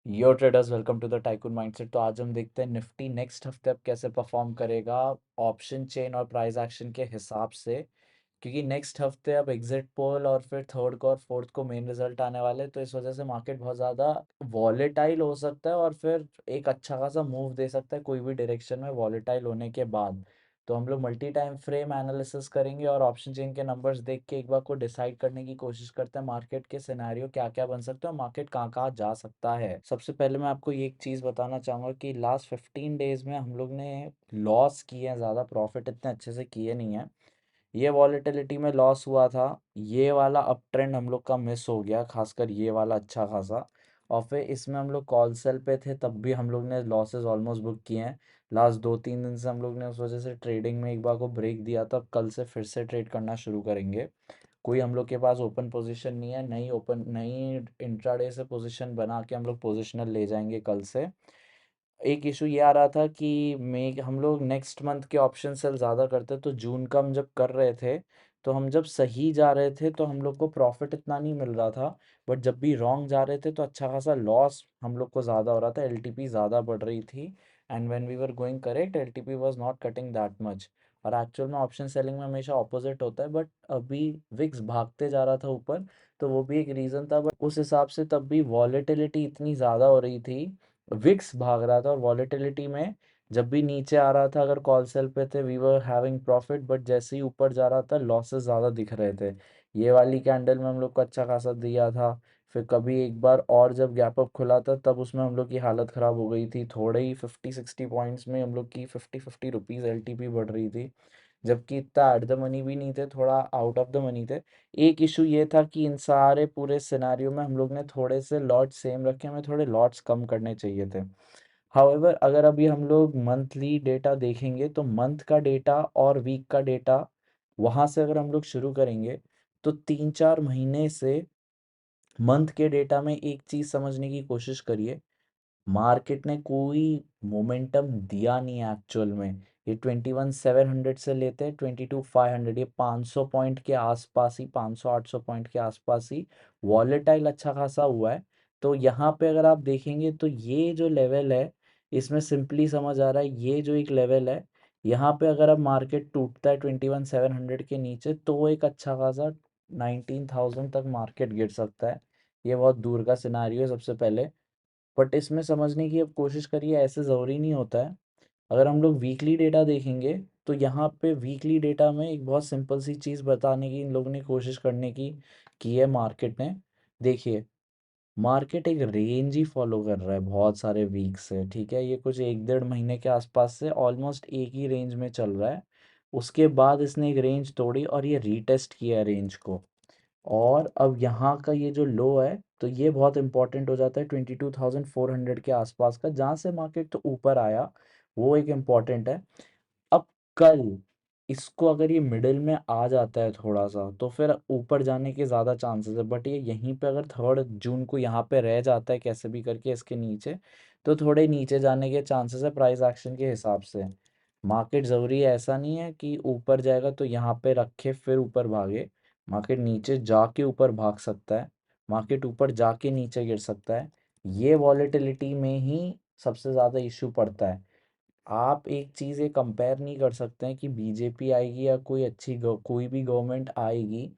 Yo traders, welcome to the tycoon mindset. तो आज हम देखते हैं निफ्टी नेक्स्ट हफ्ते अब कैसे परफॉर्म करेगा ऑप्शन चेन और प्राइस एक्शन के हिसाब से। क्योंकि नेक्स्ट हफ्ते अब एग्जिट पोल और फिर थर्ड को और फोर्थ को मेन रिजल्ट आने वाले हैं, तो इस वजह से मार्केट बहुत ज़्यादा वॉलेटाइल हो सकता है और फिर एक अच्छा खासा मूव दे सकता है कोई भी डायरेक्शन में वॉलेटाइल होने के बाद। तो हम लोग मल्टी टाइम फ्रेम एनालिसिस करेंगे और ऑप्शन चेन के नंबर्स देख के एक बार को डिसाइड करने की कोशिश करते हैं मार्केट के सिनेरियो क्या क्या बन सकते हैं और मार्केट कहाँ कहाँ जा सकता है। सबसे पहले मैं आपको ये एक चीज़ बताना चाहूँगा कि लास्ट 15 डेज में हम लोग ने लॉस किए हैं, ज़्यादा प्रॉफिट इतने अच्छे से किए नहीं है। ये वॉलेटिलिटी में लॉस हुआ था, ये वाला अप ट्रेंड हम लोग का मिस हो गया, खासकर ये वाला अच्छा खासा। और फिर इसमें हम लोग कॉल सेल पे थे, तब भी हम लोग ने लॉसेस ऑलमोस्ट बुक किए हैं। लास्ट 2-3 दिन से हम लोग ने उस वजह से ट्रेडिंग में एक बार को ब्रेक दिया था, अब कल से फिर से ट्रेड करना शुरू करेंगे। कोई हम लोग के पास ओपन पोजीशन नहीं है, नई इंट्राडे से पोजीशन बना के हम लोग पोजिशनल ले जाएंगे कल से। एक इशू ये आ रहा था कि मे हम लोग नेक्स्ट मंथ के ऑप्शन सेल ज़्यादा करते, तो जून का हम जब कर रहे थे, तो हम जब सही जा रहे थे तो हम लोग को प्रॉफिट इतना नहीं मिल रहा था। बट जब भी रॉन्ग जा रहे थे तो अच्छा खासा लॉस हम लोग को ज़्यादा हो रहा था, एलटीपी ज़्यादा बढ़ रही थी। And when we were going correct, LTP was not cutting that much. और एक्चुअल में ऑप्शन सेलिंग में हमेशा ऑपोजिट होता है, बट अभी विक्स भागते जा रहा था ऊपर, तो वो भी एक रीज़न था। बट उस हिसाब से तब भी वॉलेटिलिटी इतनी ज़्यादा हो रही थी, विक्स भाग रहा था, और वॉलेटिलिटी में जब भी नीचे आ रहा था अगर कॉल सेल पे थे we were having profit, but जैसे ही ऊपर जा रहा था लॉसेस ज़्यादा दिख रहे थे। ये वाली कैंडल में हम लोग को अच्छा खासा दिया था। फिर कभी एक बार और जब गैप अप खुला था तब उसमें हम लोग की हालत ख़राब हो गई थी, थोड़े ही 50-60 पॉइंट्स में हम लोग की 50-50 रुपीज़ एलटीपी बढ़ रही थी, जबकि इतना एट द मनी भी नहीं थे, थोड़ा आउट ऑफ द मनी थे। एक इशू ये था कि इन सारे पूरे सिनेरियो में हम लोग ने थोड़े से लॉट सेम रखे, हमें थोड़े लॉट्स कम करने चाहिए थे। हाउएवर अगर अभी हम लोग मंथली डेटा देखेंगे तो मंथ का डेटा और वीक का डेटा, वहाँ से अगर हम लोग शुरू करेंगे तो 3-4 महीने से मंथ के डेटा में एक चीज़ समझने की कोशिश करिए। मार्केट ने कोई मोमेंटम दिया नहीं है एक्चुअल में। ये 21,700 से लेते हैं 22,500, ये 500 पॉइंट के आसपास ही, 500-800 पॉइंट के आसपास ही वॉलेटाइल अच्छा खासा हुआ है। तो यहाँ पे अगर आप देखेंगे तो ये जो लेवल है, इसमें सिंपली समझ आ रहा है ये जो एक लेवल है, यहाँ पे अगर अब मार्केट टूटता है 21,700 के नीचे तो एक अच्छा खासा 19,000 तक मार्केट गिर सकता है। ये बहुत दूर का सिनारियो है सबसे पहले। बट इसमें समझने की अब कोशिश करिए, ऐसे ज़रूरी नहीं होता है। अगर हम लोग वीकली डेटा देखेंगे तो यहाँ पे वीकली डेटा में एक बहुत सिंपल सी चीज़ बताने की इन लोगों ने कोशिश करने की है मार्केट ने। देखिए, मार्केट एक रेंज ही फॉलो कर रहा है बहुत सारे वीक से, ठीक है, ये कुछ 1-1.5 महीने के आसपास से ऑलमोस्ट एक ही रेंज में चल रहा है। उसके बाद इसने एक रेंज तोड़ी और ये रीटेस्ट किया है रेंज को। और अब यहाँ का ये जो लो है, तो ये बहुत इंपॉर्टेंट हो जाता है 22,400 के आसपास का, जहाँ से मार्केट तो ऊपर आया, वो एक इम्पॉर्टेंट है। अब कल इसको अगर ये मिडिल में आ जाता है थोड़ा सा तो फिर ऊपर जाने के ज़्यादा चांसेस है, बट ये यहीं पे अगर 3 जून को यहाँ पे रह जाता है कैसे भी करके इसके नीचे, तो थोड़े नीचे जाने के चांसेस है प्राइस एक्शन के हिसाब से। मार्केट ज़रूरी है, ऐसा नहीं है कि ऊपर जाएगा तो यहाँ पे रखे फिर ऊपर भागे। मार्केट नीचे जाके ऊपर भाग सकता है, मार्केट ऊपर जाके नीचे गिर सकता है। ये वॉलेटिलिटी में ही सबसे ज़्यादा इशू पड़ता है। आप एक चीज़ ये कंपेयर नहीं कर सकते हैं कि बीजेपी आएगी या कोई भी गवर्नमेंट आएगी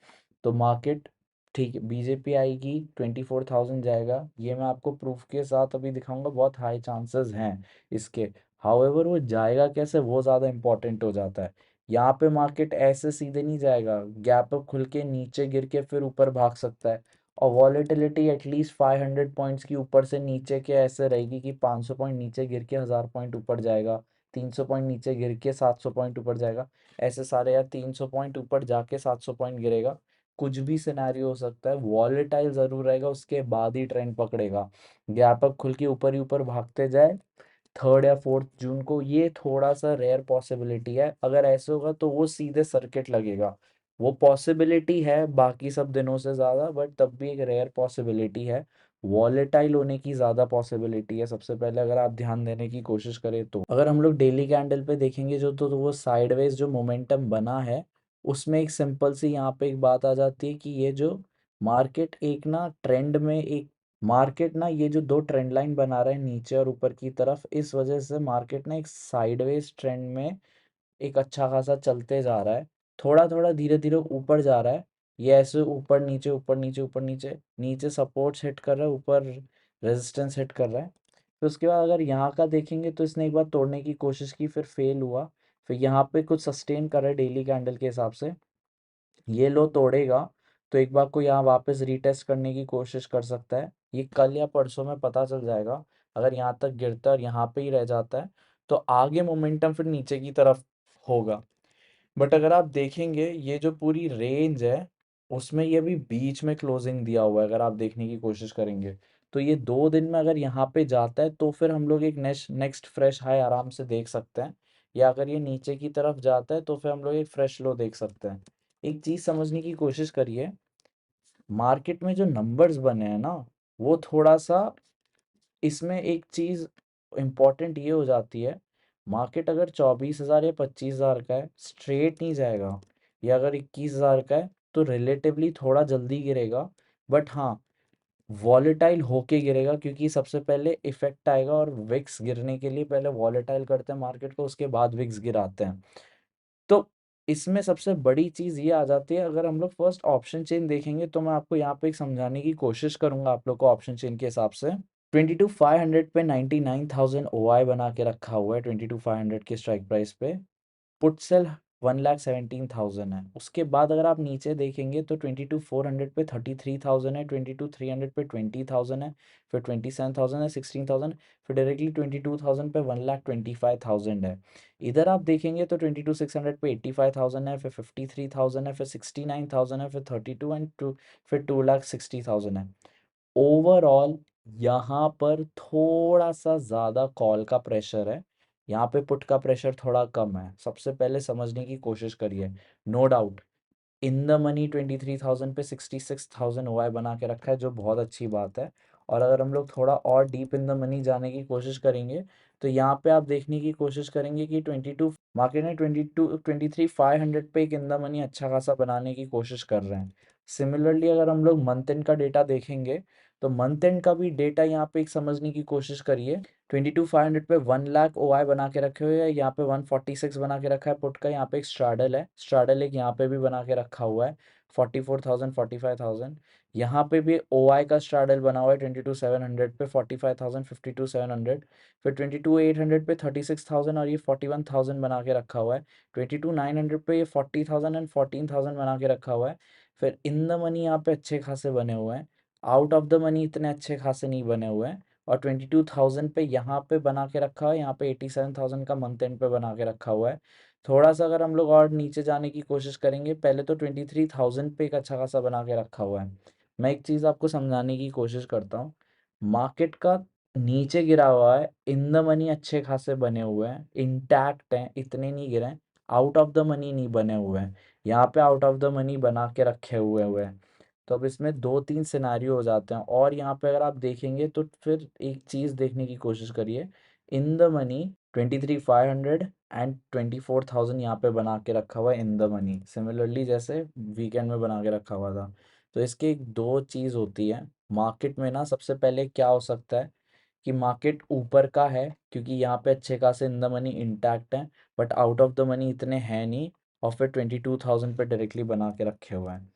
तो मार्केट, ठीक है, बीजेपी आएगी 24,000 जाएगा, ये मैं आपको प्रूफ के साथ अभी दिखाऊंगा, बहुत हाई चांसेस हैं इसके। हाउएवर वो जाएगा कैसे, वो ज़्यादा इंपॉर्टेंट हो जाता है। यहाँ पे मार्केट ऐसे सीधे नहीं जाएगा, गैप अप खुल के नीचे गिर के फिर ऊपर भाग सकता है। और वॉलेटिलिटी एटलीस्ट 500 पॉइंट्स की ऊपर से नीचे के ऐसे रहेगी कि 500 पॉइंट नीचे गिर के 1000 पॉइंट ऊपर जाएगा, 300 पॉइंट नीचे गिर के 700 पॉइंट ऊपर जाएगा, ऐसे सारे, या 300 पॉइंट ऊपर जाके 700 पॉइंट गिरेगा। कुछ भी सिनेरियो हो सकता है, वॉलेटाइल ज़रूर रहेगा, उसके बाद ही ट्रेंड पकड़ेगा। गैप अप खुल के ऊपर ही ऊपर भागते जाए 3rd या 4th जून को, ये थोड़ा सा रेयर पॉसिबिलिटी है। अगर ऐसे होगा तो वो सीधे सर्किट लगेगा, वो पॉसिबिलिटी है बाकी सब दिनों से ज़्यादा, बट तब भी एक रेयर पॉसिबिलिटी है। वॉलेटाइल होने की ज़्यादा पॉसिबिलिटी है सबसे पहले, अगर आप ध्यान देने की कोशिश करें तो। अगर हम लोग डेली कैंडल पे देखेंगे जो, तो वो साइडवेज जो मोमेंटम बना है, उसमें एक सिंपल सी यहाँ पे एक बात आ जाती है कि ये जो मार्केट एक ना ट्रेंड में एक मार्केट ना ये जो दो ट्रेंड लाइन बना रहे हैं नीचे और ऊपर की तरफ, इस वजह से मार्केट ना एक साइडवेज ट्रेंड में एक अच्छा खासा चलते जा रहा है। थोड़ा थोड़ा धीरे धीरे ऊपर जा रहा है। ये ऐसे ऊपर नीचे ऊपर नीचे ऊपर नीचे, नीचे सपोर्ट्स हिट कर रहा है, ऊपर रेजिस्टेंस हिट कर रहा है। फिर उसके बाद अगर यहाँ का देखेंगे तो इसने एक बार तोड़ने की कोशिश की, फिर फेल हुआ। फिर यहाँ पे कुछ सस्टेन कर रहा है डेली कैंडल के हिसाब से। ये लो तोड़ेगा तो एक बार को यहाँ वापस रीटेस्ट करने की कोशिश कर सकता है। ये कल या परसों में पता चल जाएगा। अगर यहाँ तक गिरता है और यहाँ पे ही रह जाता है तो आगे मोमेंटम फिर नीचे की तरफ होगा। बट अगर आप देखेंगे ये जो पूरी रेंज है उसमें ये भी बीच में क्लोजिंग दिया हुआ है। अगर आप देखने की कोशिश करेंगे तो ये 2 दिन में अगर यहाँ पे जाता है तो फिर हम लोग एक नेक्स्ट नेक्स्ट फ्रेश हाई आराम से देख सकते हैं। या अगर ये नीचे की तरफ जाता है तो फिर हम लोग एक फ्रेश लो देख सकते हैं। एक चीज़ समझने की कोशिश करिए, मार्केट में जो नंबर्स बने हैं ना, वो थोड़ा सा इसमें एक चीज़ इम्पोर्टेंट ये हो जाती है। मार्केट अगर 24,000 या 25,000 का है स्ट्रेट नहीं जाएगा, या अगर 21,000 का है तो रिलेटिवली थोड़ा जल्दी गिरेगा। बट हाँ, वॉलेटाइल होके गिरेगा, क्योंकि सबसे पहले इफेक्ट आएगा और विक्स गिरने के लिए पहले वॉलेटाइल करते हैं मार्केट को, उसके बाद विक्स गिराते हैं। तो इसमें सबसे बड़ी चीज़ ये आ जाती है, अगर हम लोग फर्स्ट ऑप्शन चेन देखेंगे तो मैं आपको यहाँ पे एक समझाने की कोशिश करूंगा आप लोग को ऑप्शन चेन के हिसाब से। 22,500 पे 99,000 ओआई बना के रखा हुआ है 22,500 के स्ट्राइक प्राइस पे। पुट सेल 1,17,000 है। उसके बाद अगर आप नीचे देखेंगे तो 22,400 पे 33,000 है, 22,300 पे 20,000 है, फिर 27,000 है, 16,000, फिर डायरेक्टली 22,000 पे 1,25,000 है। इधर आप देखेंगे तो 22,600 पे 85,000 है, फिर 53,000 है, फिर 69,000 है, फिर 32 एंड टू, फिर 2,60,000 है। ओवरऑल यहाँ पर थोड़ा सा ज़्यादा कॉल का प्रेशर है, यहाँ पे पुट का प्रेशर थोड़ा कम है। सबसे पहले समझने की कोशिश करिए। No doubt in the money 23,000 पे 66,000 ओआई बना के रखा है, जो बहुत अच्छी बात है। और अगर हम लोग थोड़ा और डीप इन द मनी जाने की कोशिश करेंगे तो यहाँ पे आप देखने की कोशिश करेंगे कि 22 मार्केट ने 23,500 पे एक इन द मनी अच्छा खासा बनाने की कोशिश कर रहे हैं। सिमिलरली अगर हम लोग मंथ एंड का डेटा देखेंगे तो मंथ एंड का भी डेटा यहाँ पे एक समझने की कोशिश करिए। 22,500 पे 1 लाख ओआई बना के रखे हुए हैं, यहाँ पे 146 बना के रखा है पुट का। यहाँ पे एक स्ट्राडल है, स्ट्राडल एक यहाँ पे भी बना के रखा हुआ है 44,000 45,000। यहाँ पे भी ओआई का स्ट्राडल बना हुआ है 22,700 पे 45,000 52,700। फिर 22,800 पे 36,000 और ये 41,000 बना के रखा हुआ है। 22,900 पे ये 40,000 एंड 14,000 बना के रखा हुआ है। फिर इन द मनी यहाँ पे अच्छे खासे बने हुए हैं, आउट ऑफ द मनी इतने अच्छे खासे नहीं बने हुए हैं। और 22,000 पे यहाँ पे बना के रखा है, यहाँ पे 87,000 का मंथ एंड पे बना के रखा हुआ है। थोड़ा सा अगर हम लोग और नीचे जाने की कोशिश करेंगे, पहले तो 23,000 पे एक अच्छा खासा बना के रखा हुआ है। मैं एक चीज़ आपको समझाने की कोशिश करता हूँ। मार्केट का नीचे गिरा हुआ है, इन द मनी अच्छे खासे बने हुए हैं, इंटैक्ट हैं, इतने नहीं गिरे हैं। आउट ऑफ द मनी नहीं बने हुए हैं, यहाँ पे आउट ऑफ द मनी बना के रखे हुए हुए हैं। तो अब इसमें 2-3 सिनेरियो हो जाते हैं। और यहाँ पे अगर आप देखेंगे तो फिर एक चीज़ देखने की कोशिश करिए। इन द मनी 23,500 एंड 24,000 यहाँ पे बना के रखा हुआ है इन द मनी, सिमिलरली जैसे वीकेंड में बना के रखा हुआ था। तो इसकी एक दो चीज़ होती है मार्केट में ना। सबसे पहले क्या हो सकता है कि मार्केट ऊपर का है क्योंकि यहाँ पे अच्छे खासे इन द मनी इंटैक्ट हैं, but out of the money इतने हैं नहीं, और फिर 22,000 पे डायरेक्टली बना के रखे हुए हैं।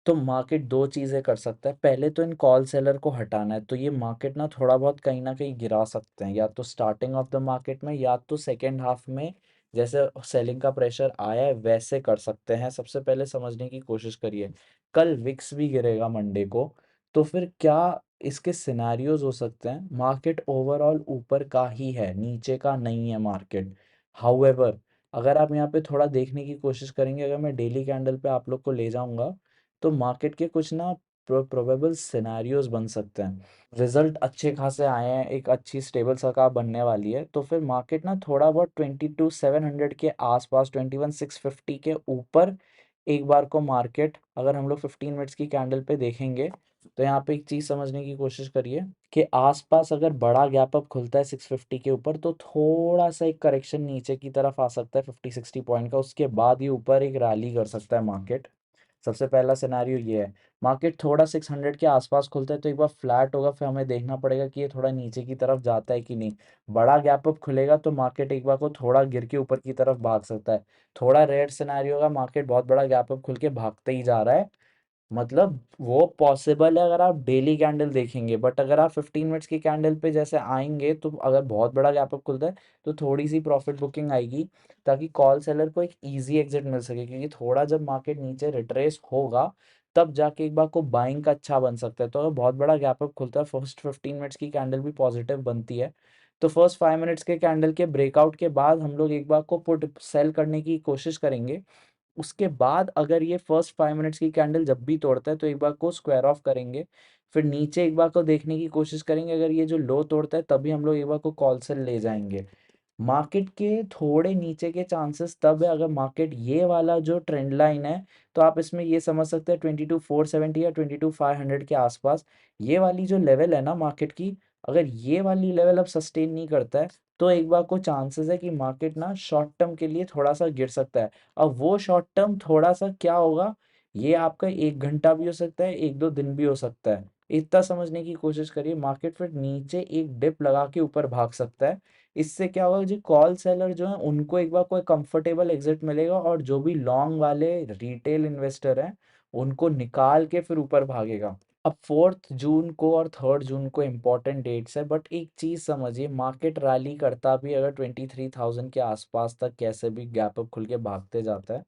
तो मार्केट दो चीज़ें कर सकता है। पहले तो इन कॉल सेलर को हटाना है, तो ये मार्केट ना थोड़ा बहुत कहीं ना कहीं गिरा सकते हैं, या तो स्टार्टिंग ऑफ द मार्केट में या तो सेकेंड हाफ में। जैसे सेलिंग का प्रेशर आया है वैसे कर सकते हैं। सबसे पहले समझने की कोशिश करिए, कल विक्स भी गिरेगा मंडे को, तो फिर क्या इसके सिनेरियोज हो सकते हैं। मार्केट ओवरऑल ऊपर का ही है, नीचे का नहीं है मार्केट। हाउएवर अगर आप यहाँ पे थोड़ा देखने की कोशिश करेंगे, अगर मैं डेली कैंडल पे आप लोग को ले जाऊंगा तो मार्केट के कुछ ना प्रोबेबल सिनेरियोज बन सकते हैं। रिजल्ट अच्छे खासे आए हैं, एक अच्छी स्टेबल सरकार बनने वाली है, तो फिर मार्केट ना थोड़ा बहुत 22,700 के आसपास 21,650 के ऊपर एक बार को मार्केट, अगर हम लोग 15 मिनट्स की कैंडल पे देखेंगे तो यहाँ पे एक चीज़ समझने की कोशिश करिए कि आसपास अगर बड़ा गैप अप खुलता है 650 के ऊपर तो थोड़ा सा एक करेक्शन नीचे की तरफ आ सकता है 50-60 पॉइंट का। उसके बाद ये ऊपर एक रैली कर सकता है मार्केट। सबसे पहला सिनेरियो ये है। मार्केट थोड़ा 600 के आसपास खुलता है तो एक बार फ्लैट होगा, फिर हमें देखना पड़ेगा कि ये थोड़ा नीचे की तरफ जाता है कि नहीं। बड़ा गैप अप खुलेगा तो मार्केट एक बार को थोड़ा गिर के ऊपर की तरफ भाग सकता है। थोड़ा रेयर सिनेरियो होगा, मार्केट बहुत बड़ा गैप अप खुल के भागते ही जा रहा है, मतलब वो पॉसिबल है अगर आप डेली कैंडल देखेंगे। बट अगर आप 15 मिनट्स की कैंडल पे जैसे आएंगे तो अगर बहुत बड़ा गैप अप खुलता है तो थोड़ी सी प्रॉफिट बुकिंग आएगी, ताकि कॉल सेलर को एक इजी एग्जिट मिल सके। क्योंकि थोड़ा जब मार्केट नीचे रिट्रेस होगा तब जाके एक बार को बाइंग का अच्छा बन सकता है। तो अगर बहुत बड़ा गैप अप खुलता है, फर्स्ट 15 मिनट्स की कैंडल भी पॉजिटिव बनती है, तो फर्स्ट 5 मिनट्स के कैंडल के ब्रेकआउट के बाद हम लोग एक बार को पुट सेल करने की कोशिश करेंगे। उसके बाद अगर ये फर्स्ट 5 मिनट्स की कैंडल जब भी तोड़ता है तो एक बार को स्क्वायर ऑफ करेंगे, फिर नीचे एक बार को देखने की कोशिश करेंगे। अगर ये जो लो तोड़ता है तभी हम लोग एक बार को कॉल सेल ले जाएंगे। मार्केट के थोड़े नीचे के चांसेस तब है अगर मार्केट ये वाला जो ट्रेंड लाइन है, तो आप इसमें ये समझ सकते हैं 22,470 या 22,500 के आसपास ये वाली जो लेवल है ना मार्केट की, अगर ये वाली लेवल अब सस्टेन नहीं करता है तो एक बार को चांसेस है कि मार्केट ना शॉर्ट टर्म के लिए थोड़ा सा गिर सकता है। अब वो शॉर्ट टर्म थोड़ा सा क्या होगा, ये आपका 1 घंटा भी हो सकता है, 1-2 दिन भी हो सकता है। इतना समझने की कोशिश करिए, मार्केट फिर नीचे एक डिप लगा के ऊपर भाग सकता है। इससे क्या होगा, जो कॉल सेलर जो है उनको एक बार कोई कंफर्टेबल एग्जिट मिलेगा, और जो भी लॉन्ग वाले रिटेल इन्वेस्टर हैं उनको निकाल के फिर ऊपर भागेगा। अब 4 जून को और 3 जून को इम्पोर्टेंट डेट्स है, बट एक चीज़ समझिए, मार्केट रैली करता भी अगर 23,000 के आसपास तक कैसे भी गैप अप खुल के भागते जाता है,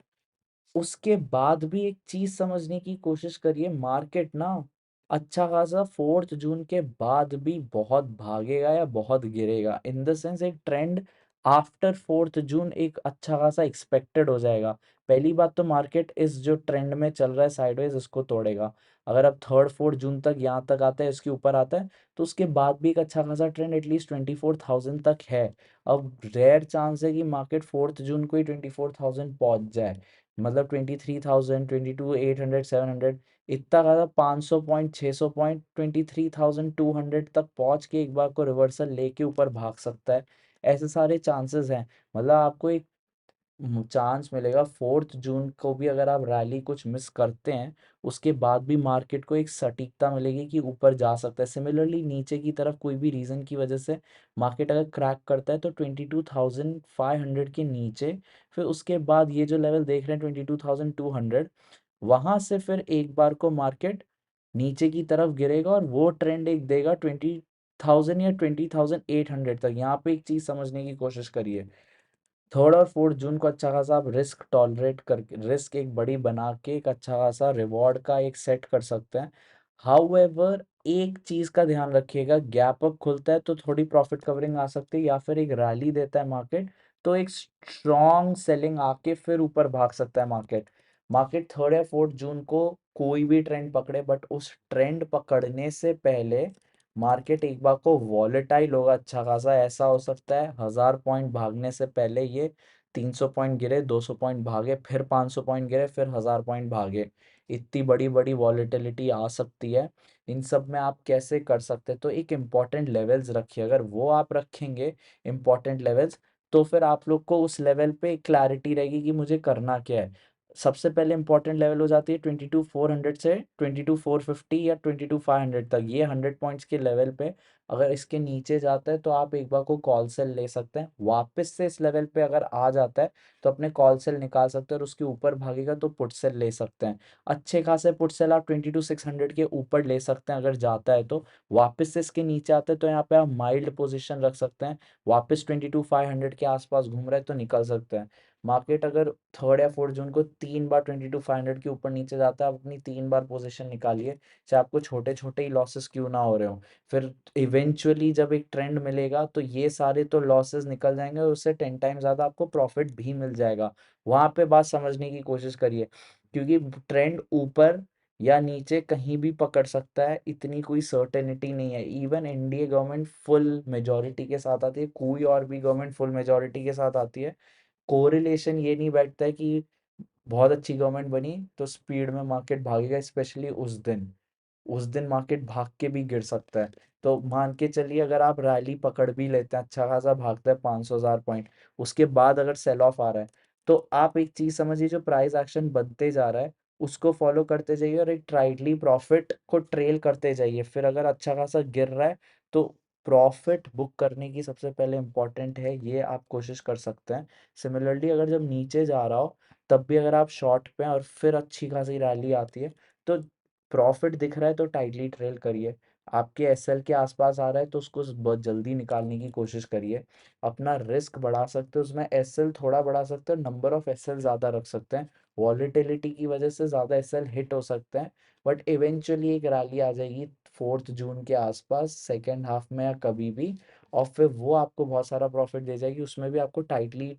उसके बाद भी एक चीज समझने की कोशिश करिए, मार्केट ना अच्छा खासा 4 जून के बाद भी बहुत भागेगा या बहुत गिरेगा। इन द सेंस एक ट्रेंड आफ्टर 4 जून एक अच्छा खासा एक्सपेक्टेड हो जाएगा। पहली बात तो मार्केट इस जो ट्रेंड में चल रहा है साइडवेज इसको तोड़ेगा। अगर अब 3-4 जून तक यहाँ तक आता है, इसके ऊपर आता है, तो उसके बाद भी एक अच्छा खासा ट्रेंड एटलीस्ट 24,000 तक है। अब रेयर चांस है कि मार्केट 4 जून को ही 24,000 पहुंच जाए, मतलब 23,000, 22,800, 700, इतना ज़्यादा 500 पॉइंट, 600 पॉइंट, 23,200 तक पहुंच के एक बार को रिवर्सल लेके ऊपर भाग सकता है। ऐसे सारे चांसेस हैं। मतलब आपको एक चांस मिलेगा 4 जून को भी, अगर आप रैली कुछ मिस करते हैं उसके बाद भी मार्केट को एक सटीकता मिलेगी कि ऊपर जा सकता है। सिमिलरली नीचे की तरफ कोई भी रीज़न की वजह से मार्केट अगर क्रैक करता है तो 22,500 के नीचे, फिर उसके बाद ये जो लेवल देख रहे हैं 22,200, वहां से फिर एक बार को मार्केट नीचे की तरफ गिरेगा और वो ट्रेंड एक देगा 20,000 या 20,800 तक। यहाँ पे एक चीज समझने की कोशिश करिए, 3 और 4 जून को अच्छा खासा आप रिस्क टॉलरेट करके, रिस्क एक बड़ी बना के एक अच्छा खासा रिवॉर्ड का एक सेट कर सकते हैं। हाउएवर एक चीज का ध्यान रखिएगा, गैप अप खुलता है तो थोड़ी प्रॉफिट कवरिंग आ सकती है, या फिर एक रैली देता है मार्केट तो एक स्ट्रॉन्ग सेलिंग आके फिर ऊपर भाग सकता है मार्केट। मार्केट 3 या 4 जून को कोई भी ट्रेंड पकड़े, बट उस ट्रेंड पकड़ने से पहले मार्केट एक बार को वॉलेटाइल होगा अच्छा खासा। ऐसा हो सकता है 1,000 पॉइंट भागने से पहले ये 300 पॉइंट गिरे, 200 पॉइंट भागे, फिर 500 पॉइंट गिरे, फिर 1,000 पॉइंट भागे। इतनी बड़ी बड़ी वॉलेटिलिटी आ सकती है। इन सब में आप कैसे कर सकते हैं, तो एक इम्पॉर्टेंट लेवल्स रखिए, अगर वो आप रखेंगे इम्पॉर्टेंट लेवल्स, तो फिर आप लोग को उस लेवल पे क्लैरिटी रहेगी कि मुझे करना क्या है। सबसे पहले इंपॉर्टेंट लेवल हो जाती है 22,400 से 22,450 या 22,500 तक, ये 100 पॉइंट्स के लेवल पे अगर इसके नीचे जाता है तो आप एक बार को कॉल सेल ले सकते हैं। वापस से इस लेवल पे अगर आ जाता है तो अपने कॉल सेल निकाल सकते हैं, और उसके ऊपर भागेगा तो पुट सेल ले सकते हैं। अच्छे खासे पुट सेल आप 22,600 के ऊपर ले सकते हैं अगर जाता है तो। वापस से इसके नीचे आता है तो यहाँ पे आप माइल्ड पोजिशन रख सकते हैं। वापस 22,500 के आसपास घूम रहा है तो निकल सकते हैं। मार्केट अगर 3 या 4 जून को 3 बार 22,500 के ऊपर नीचे जाता है, आप अपनी 3 बार पोजीशन निकालिए, चाहे आपको छोटे छोटे ही लॉसेस क्यों ना हो रहे हो। फिर इवेंचुअली जब एक ट्रेंड मिलेगा तो ये सारे तो लॉसेस निकल जाएंगे और उससे 10 टाइम ज़्यादा आपको प्रॉफिट भी मिल जाएगा। वहाँ पे बात समझने की कोशिश करिए, क्योंकि ट्रेंड ऊपर या नीचे कहीं भी पकड़ सकता है, इतनी कोई सर्टेनिटी नहीं है। Even NDA government full majority के साथ आती है, कोई और भी गवर्नमेंट फुल मेजोरिटी के साथ आती है, कोरिलेशन ये नहीं बैठता है कि बहुत अच्छी गवर्नमेंट बनी तो स्पीड में मार्केट भागेगा। स्पेशली उस दिन मार्केट भाग के भी गिर सकता है। तो मान के चलिए अगर आप रैली पकड़ भी लेते हैं, अच्छा खासा भागता है 500,000 पॉइंट, उसके बाद अगर सेल ऑफ आ रहा है, तो आप एक चीज समझिए, जो प्राइस एक्शन बनते जा रहा है उसको फॉलो करते जाइए और एक ट्राइडली प्रॉफिट को ट्रेल करते जाइए। फिर अगर अच्छा खासा गिर रहा है तो प्रॉफिट बुक करने की सबसे पहले इम्पोर्टेंट है, ये आप कोशिश कर सकते हैं। सिमिलरली अगर जब नीचे जा रहा हो तब भी अगर आप शॉर्ट पे हैं और फिर अच्छी खासी रैली आती है तो प्रॉफिट दिख रहा है तो टाइटली ट्रेल करिए। आपके एसएल के आसपास आ रहा है तो उसको बहुत जल्दी निकालने की कोशिश करिए। अपना रिस्क बढ़ा सकते हो, उसमें एसएल थोड़ा बढ़ा सकते हो, नंबर ऑफ एसएल ज़्यादा रख सकते हैं। वॉलीटिलिटी की वजह से ज़्यादा एसएल हिट हो सकते हैं, बट इवेंचुअली एक रैली आ जाएगी 4 जून के आसपास सेकेंड हाफ में या कभी भी, और फिर वो आपको बहुत सारा प्रॉफिट दे जाएगी। उसमें भी आपको टाइटली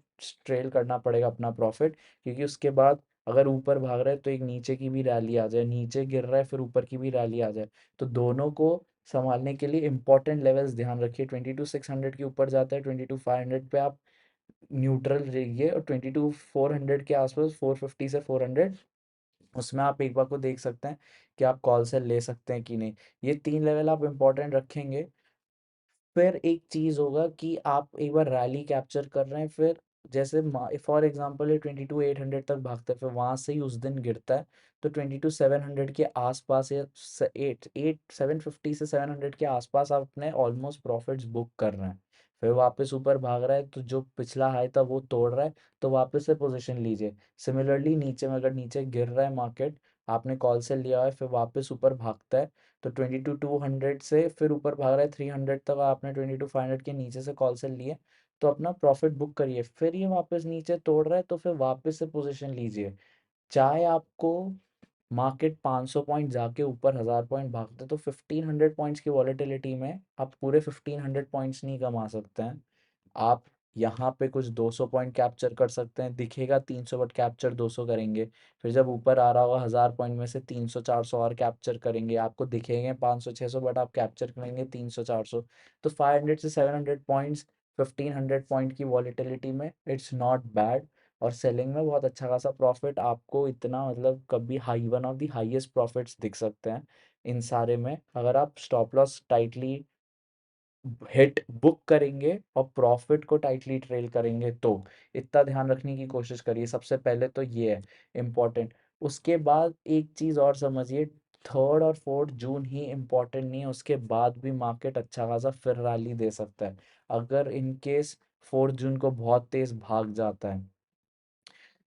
ट्रेल करना पड़ेगा अपना प्रॉफिट, क्योंकि उसके बाद अगर ऊपर भाग रहा है तो एक नीचे की भी रैली आ जाए, नीचे गिर रहा है फिर ऊपर की भी रैली आ जाए, तो दोनों को संभालने के लिए इंपॉर्टेंट लेवल्स ध्यान रखिए। 22,600 के ऊपर जाता है 22,500 पे आप न्यूट्रल रहिए, और 22,400 के आसपास 450 से 400 उसमें आप एक बार को देख सकते हैं कि आप कॉल सेल ले सकते हैं कि नहीं। ये 3 लेवल आप इम्पोर्टेंट रखेंगे। फिर एक चीज़ होगा कि आप एक बार रैली कैप्चर कर रहे हैं, फिर जैसे फॉर एग्जांपल ये 22,800 तक भागता है फिर वहाँ से ही उस दिन गिरता है, तो 22,700 के आसपास या 750 से 700 के आसपास आप अपने ऑलमोस्ट प्रॉफिट्स बुक कर रहे हैं। फिर वापस ऊपर भाग रहा है तो जो पिछला हाई था वो तोड़ रहा है, तो वापस से पोजीशन लीजिए। सिमिलरली नीचे में अगर नीचे गिर रहा है मार्केट, आपने कॉल से लिया है फिर वापस ऊपर भागता है, तो 22,200 से फिर ऊपर भाग रहा है 300 तक, आपने 22,500 के नीचे से कॉल सेल लिए तो अपना प्रॉफिट बुक करिए। फिर ये वापस नीचे तोड़ रहा है तो फिर वापस से पोजीशन लीजिए। चाहे आपको मार्केट 500 पॉइंट जाके ऊपर 1000 पॉइंट भागते तो 1500 पॉइंट्स की वॉलेटिलिटी में आप पूरे 1500 पॉइंट्स नहीं कमा सकते हैं। आप यहाँ पे कुछ 200 पॉइंट कैप्चर कर सकते हैं, दिखेगा 300 बट कैप्चर 200 करेंगे। फिर जब ऊपर आ रहा होगा 1000 पॉइंट में से 300 400 और कैप्चर करेंगे, आपको दिखेंगे 500 600 बट आप कैप्चर करेंगे 300 400। तो 500 से 700 पॉइंट्स 1500 पॉइंट की वॉलेटिलिटी में इट्स नॉट बैड। और सेलिंग में बहुत अच्छा खासा प्रॉफिट आपको, इतना मतलब कभी high one of the highest profits दिख सकते हैं इन सारे में, अगर आप stop loss tightly hit book करेंगे और प्रॉफिट को टाइटली ट्रेल करेंगे तो। इतना ध्यान रखने की कोशिश करिए, सबसे पहले तो ये है इम्पोर्टेंट। उसके बाद एक चीज़ और समझिए, 3 और 4 जून ही इम्पोर्टेंट नहीं है, उसके बाद भी मार्केट अच्छा खासा फिर रैली दे सकता है। अगर इन केस 4 जून को बहुत तेज़ भाग जाता है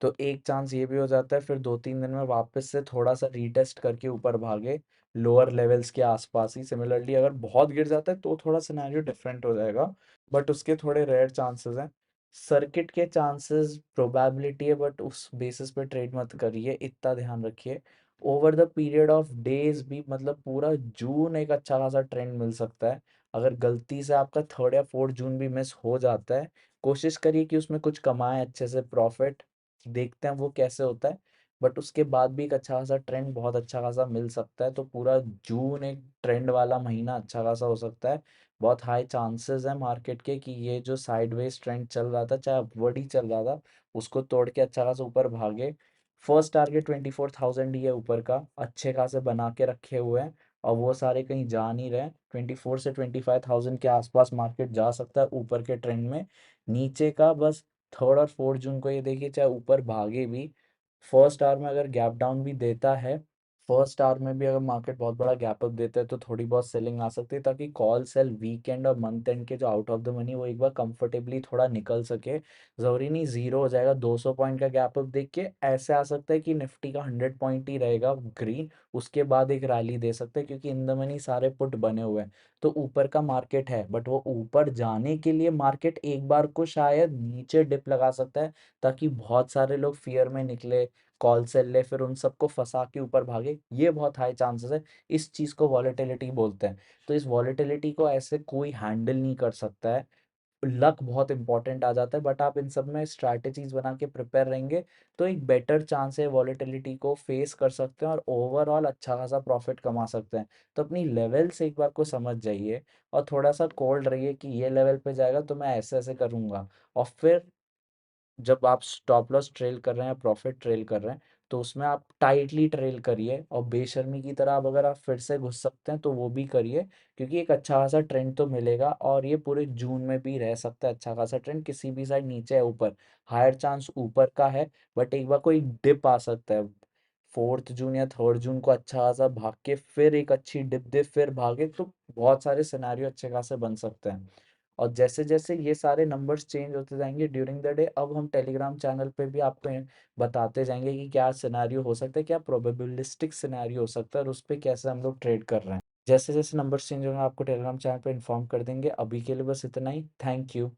तो एक चांस ये भी हो जाता है फिर 2-3 दिन में वापस से थोड़ा सा रीटेस्ट करके ऊपर भागे लोअर लेवल्स के आसपास ही। सिमिलरली अगर बहुत गिर जाता है तो थोड़ा सिनेरियो डिफरेंट हो जाएगा, बट उसके थोड़े रेयर चांसेस हैं। सर्किट के चांसेस प्रोबेबिलिटी है, बट उस बेसिस पे ट्रेड मत करिए, इतना ध्यान रखिए। Over the period of days भी मतलब पूरा जून एक अच्छा खासा ट्रेंड मिल सकता है। अगर गलती से आपका 3 या 4 जून भी मिस हो जाता है, कोशिश करिए कि उसमें कुछ कमाएं अच्छे से प्रॉफिट, देखते हैं वो कैसे होता है। बट उसके बाद भी एक अच्छा खासा ट्रेंड बहुत अच्छा खासा मिल सकता है, तो पूरा जून एक ट्रेंड वाला महीना अच्छा खासा हो सकता है। बहुत हाई चांसेस है मार्केट के कि ये जो साइडवेज ट्रेंड चल रहा था चाहे अपवर्ड ही चल रहा था उसको तोड़ के अच्छा खासा ऊपर भागे। फर्स्ट टारगेट 24,000 ही है ऊपर का, अच्छे खासे बना के रखे हुए हैं और वो सारे कहीं जा नहीं रहे। 24 से 25,000 के आसपास मार्केट जा सकता है ऊपर के ट्रेंड में। नीचे का बस 3 और 4 जून को ये देखिए, चाहे ऊपर भागे भी फर्स्ट आवर में अगर गैप डाउन भी देता है, फर्स्ट आवर में भी अगर मार्केट बहुत बड़ा गैप अप देता है तो थोड़ी बहुत सेलिंग आ सकती है, ताकि कॉल सेल वीकेंड और मंथ एंड के जो आउट ऑफ द मनी वो एक बार कंफर्टेबली थोड़ा निकल सके। जरूरी नहीं जीरो हो जाएगा, 200 पॉइंट का गैप अप देख के ऐसे आ सकता है कि निफ्टी का 100 पॉइंट ही रहेगा ग्रीन, उसके बाद एक रैली दे सकते हैं क्योंकि इन द मनी सारे पुट बने हुए हैं। तो ऊपर का मार्केट है, बट वो ऊपर जाने के लिए मार्केट एक बार को शायद नीचे डिप लगा सकता है, ताकि बहुत सारे लोग फियर में निकले, कॉल सेल ले, फिर उन सबको फंसा के ऊपर भागे। ये बहुत हाई चांसेस है, इस चीज़ को वॉलेटिलिटी बोलते हैं। तो इस वॉलेटिलिटी को ऐसे कोई हैंडल नहीं कर सकता है, लक बहुत इंपॉर्टेंट आ जाता है, बट आप इन सब में स्ट्रैटेजीज बना के प्रिपेयर रहेंगे तो एक बेटर चांस है वॉलेटिलिटी को फेस कर सकते हैं और ओवरऑल अच्छा खासा प्रॉफिट कमा सकते हैं। तो अपनी लेवल्स एक बार को समझ जाइए और थोड़ा सा कोल्ड रहिए कि ये लेवल पे जाएगा तो मैं ऐसे ऐसे करूँगा। और फिर जब आप स्टॉप लॉस ट्रेल कर रहे हैं या प्रॉफिट ट्रेल कर रहे हैं तो उसमें आप टाइटली ट्रेल करिए, और बेशर्मी की तरह अब अगर आप फिर से घुस सकते हैं तो वो भी करिए, क्योंकि एक अच्छा खासा ट्रेंड तो मिलेगा और ये पूरे जून में भी रह सकता है अच्छा खासा ट्रेंड, किसी भी साइड नीचे या ऊपर। हायर चांस ऊपर का है, बट एक बार कोई डिप आ सकता है। 4th जून या 3rd जून को अच्छा खासा भाग के फिर एक अच्छी डिप दे, फिर भागे, तो बहुत सारे सिनेरियो अच्छे खासे बन सकते हैं। और जैसे-जैसे ये सारे नंबर्स चेंज होते जाएँगे ड्यूरिंग द डे, अब हम टेलीग्राम चैनल पे भी आपको बताते जाएँगे कि क्या सिनेरियो हो सकता है, क्या प्रोबेबिलिस्टिक सिनेरियो हो सकता है और उस पे कैसे हम लोग ट्रेड कर रहे हैं। जैसे-जैसे नंबर्स चेंज होंगे आपको टेलीग्राम चैनल पे इन्फॉर्म कर देंगे। अभी के लिए बस इतना ही। Thank you.